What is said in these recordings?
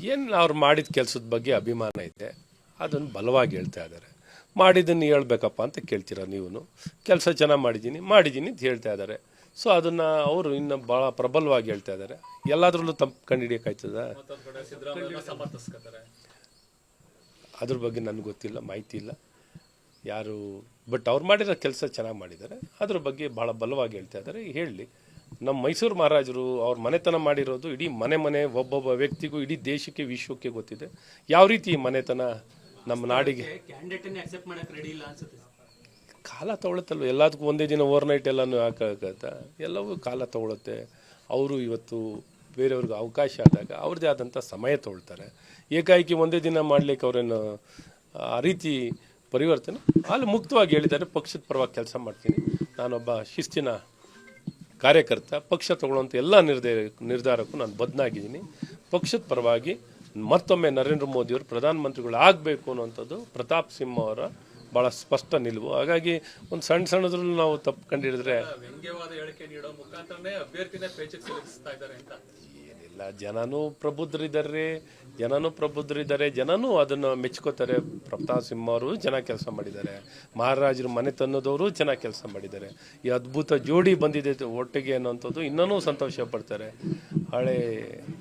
ಏನು ಅವ್ರು ಮಾಡಿದ ಕೆಲಸದ ಬಗ್ಗೆ ಅಭಿಮಾನ ಐತೆ, ಅದನ್ನು ಬಲವಾಗಿ ಹೇಳ್ತಾ ಇದ್ದಾರೆ. ಮಾಡಿದ್ದನ್ನು ಹೇಳ್ಬೇಕಪ್ಪ ಅಂತ ಕೇಳ್ತೀರಾ ನೀವು. ಕೆಲಸ ಚೆನ್ನಾಗಿ ಮಾಡಿದ್ದೀನಿ ಅಂತ ಹೇಳ್ತಾ ಇದ್ದಾರೆ. ಸೊ ಅದನ್ನು ಅವರು ಇನ್ನು ಭಾಳ ಪ್ರಬಲವಾಗಿ ಹೇಳ್ತಾ ಇದ್ದಾರೆ. ಎಲ್ಲಾದ್ರಲ್ಲೂ ತಪ್ಪು ಕಂಡುಹಿಡಿಯೋಕ್ಕಾಯ್ತದ? ಅದ್ರ ಬಗ್ಗೆ ನನಗೆ ಗೊತ್ತಿಲ್ಲ, ಮಾಹಿತಿ ಇಲ್ಲ ಯಾರು. ಬಟ್ ಅವ್ರು ಮಾಡಿರೋ ಕೆಲಸ ಚೆನ್ನಾಗಿ ಮಾಡಿದ್ದಾರೆ, ಅದ್ರ ಬಗ್ಗೆ ಭಾಳ ಬಲವಾಗಿ ಹೇಳ್ತಾ ಇದ್ದಾರೆ. ಹೇಳಲಿ. ನಮ್ಮ ಮೈಸೂರು ಮಹಾರಾಜರು ಅವ್ರ ಮನೆತನ ಮಾಡಿರೋದು ಇಡೀ ಮನೆ ಒಬ್ಬೊಬ್ಬ ವ್ಯಕ್ತಿಗೂ, ಇಡೀ ದೇಶಕ್ಕೆ, ವಿಶ್ವಕ್ಕೆ ಗೊತ್ತಿದೆ ಯಾವ ರೀತಿ ಮನೆತನ ನಮ್ಮ ನಾಡಿಗೆ. ಕಾಲ ತಗೊಳುತ್ತಲ್ವ, ಎಲ್ಲದಕ್ಕೂ ಒಂದೇ ದಿನ ಓವರ್ನೈಟ್ ಎಲ್ಲನೂ ಹಾಕೋಕ್ಕಾಗತ್ತಾ? ಎಲ್ಲವೂ ಕಾಲ ತಗೊಳುತ್ತೆ. ಅವರು ಇವತ್ತು ಬೇರೆಯವ್ರಿಗೆ ಅವಕಾಶ ಆದಾಗ ಅವ್ರದ್ದೇ ಆದಂಥ ಸಮಯ ತೊಗೊಳ್ತಾರೆ. ಏಕಾಏಕಿ ಒಂದೇ ದಿನ ಮಾಡಲಿಕ್ಕೆ ಅವರೇನು ಆ ರೀತಿ ಪರಿವರ್ತನೆ ಅಲ್ಲಿ ಮುಕ್ತವಾಗಿ ಹೇಳಿದ್ದಾರೆ. ಪಕ್ಷದ ಪರವಾಗಿ ಕೆಲಸ ಮಾಡ್ತೀನಿ, ನಾನೊಬ್ಬ ಶಿಸ್ತಿನ ಕಾರ್ಯಕರ್ತ, ಪಕ್ಷ ತಗೊಳ್ಳುವಂಥ ಎಲ್ಲ ನಿರ್ಧಾರಕ್ಕೂ ನಾನು ಬದ್ಧನಾಗಿದ್ದೀನಿ. ಪಕ್ಷದ ಪರವಾಗಿ ಮತ್ತೊಮ್ಮೆ ನರೇಂದ್ರ ಮೋದಿಯವರು ಪ್ರಧಾನಮಂತ್ರಿಗಳು ಆಗಬೇಕು ಅನ್ನುವಂಥದ್ದು ಪ್ರತಾಪ್ ಸಿಂಹ ಅವರ ಭಾಳ ಸ್ಪಷ್ಟ ನಿಲುವು. ಹಾಗಾಗಿ ಒಂದು ಸಣ್ಣದ್ರಲ್ಲೂ ನಾವು ತಪ್ಪು ಕಂಡಿಡಿದ್ರೆ ಏನಿಲ್ಲ, ಜನನೂ ಪ್ರಬುದ್ಧರಿದ್ದಾರೆ, ಜನನೂ ಅದನ್ನು ಮೆಚ್ಕೋತಾರೆ. ಪ್ರತಾಪ್ ಸಿಂಹ ಅವರು ಚೆನ್ನಾಗಿ ಕೆಲಸ ಮಾಡಿದ್ದಾರೆ, ಮಹಾರಾಜರು ಮನೆತನದವರು ಚೆನ್ನಾಗಿ ಕೆಲಸ ಮಾಡಿದ್ದಾರೆ. ಈ ಅದ್ಭುತ ಜೋಡಿ ಬಂದಿದೆ ಒಟ್ಟಿಗೆ ಅನ್ನೋಂಥದ್ದು ಇನ್ನೂ ಸಂತೋಷ ಪಡ್ತಾರೆ. ಹಳೆ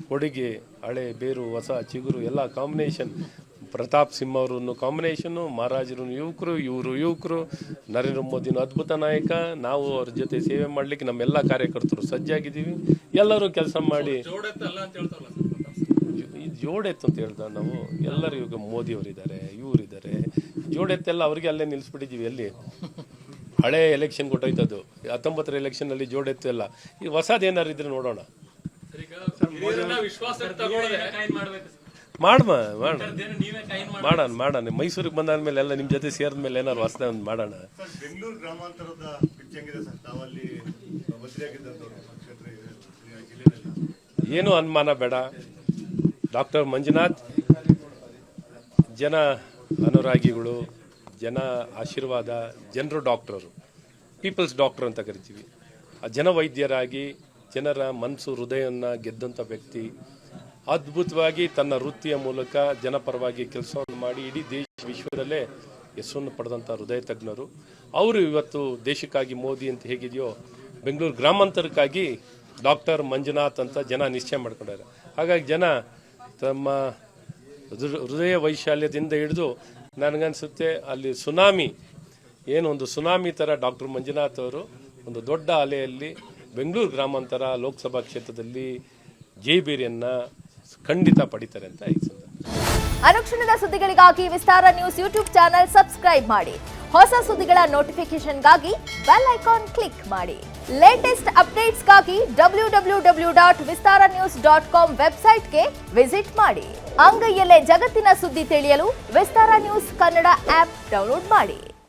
ಕೊಡುಗೆ, ಹಳೆ ಬೇರು, ಹೊಸ ಚಿಗುರು ಎಲ್ಲ ಕಾಂಬಿನೇಷನ್. ಪ್ರತಾಪ್ ಸಿಂಹ ಅವ್ರನ್ನು ಕಾಂಬಿನೇಷನ್ನು, ಮಹಾರಾಜರು ಯುವಕರು, ಇವರು ಯುವಕರು, ನರೇಂದ್ರ ಮೋದಿನ ಅದ್ಭುತ ನಾಯಕ. ನಾವು ಅವ್ರ ಜೊತೆ ಸೇವೆ ಮಾಡಲಿಕ್ಕೆ ನಮ್ಮೆಲ್ಲ ಕಾರ್ಯಕರ್ತರು ಸಜ್ಜಾಗಿದ್ದೀವಿ. ಎಲ್ಲರೂ ಕೆಲಸ ಮಾಡಿ ಜೋಡೆತ್ತು ಅಂತ ಹೇಳ್ದ ನಾವು ಎಲ್ಲರೂ. ಇವಾಗ ಮೋದಿಯವರಿದ್ದಾರೆ, ಇವರಿದ್ದಾರೆ, ಜೋಡೆತ್ತೆಲ್ಲ ಅವ್ರಿಗೆ ಅಲ್ಲೇ ನಿಲ್ಲಿಸ್ಬಿಟ್ಟಿದ್ದೀವಿ. ಎಲ್ಲಿ ಹಳೆ ಎಲೆಕ್ಷನ್ ಕೊಟ್ಟೋಯ್ತದ್ದು, 19ರ ಎಲೆಕ್ಷನಲ್ಲಿ ಜೋಡೆತ್ತು ಎಲ್ಲ. ಈ ಹೊಸದೇನಾರು ಇದ್ರೆ ನೋಡೋಣ, ಮಾಡೋಣ. ಮೈಸೂರಿಗೆ ಬಂದಾದ್ಮೇಲೆ ಎಲ್ಲ ನಿಮ್ಮ ಜೊತೆ ಸೇರಿದ್ಮೇಲೆ ಏನಾದ್ರು ಹೊಸದ ಒಂದು ಮಾಡೋಣ. ಏನು ಅನುಮಾನ ಬೇಡ. ಡಾಕ್ಟರ್ ಮಂಜುನಾಥ್ ಜನ ಅನುರಾಗಿಗಳು, ಜನ ಆಶೀರ್ವಾದ, ಜನರು ಡಾಕ್ಟರು, ಪೀಪಲ್ಸ್ ಡಾಕ್ಟರ್ ಅಂತ ಕರಿತೀವಿ. ಆ ಜನ ವೈದ್ಯರಾಗಿ ಜನರ ಮನಸ್ಸು ಹೃದಯವನ್ನು ಗೆದ್ದಂಥ ವ್ಯಕ್ತಿ. ಅದ್ಭುತವಾಗಿ ತನ್ನ ವೃತ್ತಿಯ ಮೂಲಕ ಜನಪರವಾಗಿ ಕೆಲಸವನ್ನು ಮಾಡಿ ಇಡೀ ದೇಶ ವಿಶ್ವದಲ್ಲೇ ಹೆಸರನ್ನು ಪಡೆದಂಥ ಹೃದಯ ತಜ್ಞರು ಅವರು. ಇವತ್ತು ದೇಶಕ್ಕಾಗಿ ಮೋದಿ ಅಂತ ಹೇಗಿದೆಯೋ, ಬೆಂಗಳೂರು ಗ್ರಾಮಾಂತರಕ್ಕಾಗಿ ಡಾಕ್ಟರ್ ಮಂಜುನಾಥ್ ಅಂತ ಜನ ನಿಶ್ಚಯ ಮಾಡ್ಕೊಂಡಾರೆ. ಹಾಗಾಗಿ ಜನ ತಮ್ಮ ಹೃದಯ ವೈಶಾಲ್ಯದಿಂದ ಹಿಡಿದು ನನಗನ್ಸುತ್ತೆ ಅಲ್ಲಿ ಸುನಾಮಿ, ಒಂದು ಸುನಾಮಿ ಥರ ಡಾಕ್ಟರ್ ಮಂಜುನಾಥ್ ಅವರು ಒಂದು ದೊಡ್ಡ ಅಲೆಯಲ್ಲಿ ಬೆಂಗಳೂರು ಗ್ರಾಮಾಂತರ ಲೋಕಸಭಾ ಕ್ಷೇತ್ರದಲ್ಲಿ ಜೈಬೇರಿಯನ್ನು ಖಂಡಿತ ಪಡಿತಾರೆ ಅಂತ ಹೇಳ್ತಾರೆ. ಅನುಕ್ಷಣದ ಸುದ್ದಿಗಳಿಗಾಗಿ ವಿಸ್ತಾರ ನ್ಯೂಸ್ ಯೂಟ್ಯೂಬ್ ಚಾನೆಲ್ ಸಬ್ಸ್ಕ್ರೈಬ್ ಮಾಡಿ. ಹೊಸ ಸುದ್ದಿಗಳ ನೋಟಿಫಿಕೇಶನ್ಗಾಗಿ ಬೆಲ್ ಐಕಾನ್ ಕ್ಲಿಕ್ ಮಾಡಿ. ಲೇಟೆಸ್ಟ್ ಅಪ್ಡೇಟ್ಸ್ಗಾಗಿ www.vistaranews.com ವೆಬ್ಸೈಟ್ಗೆ ವಿಸಿಟ್ ಮಾಡಿ. ಅಂಗೈಯಲ್ಲೇ ಜಗತ್ತಿನ ಸುದ್ದಿ ತಿಳಿಯಲು ವಿಸ್ತಾರ ನ್ಯೂಸ್ ಕನ್ನಡ ಆಪ್ ಡೌನ್ಲೋಡ್ ಮಾಡಿ.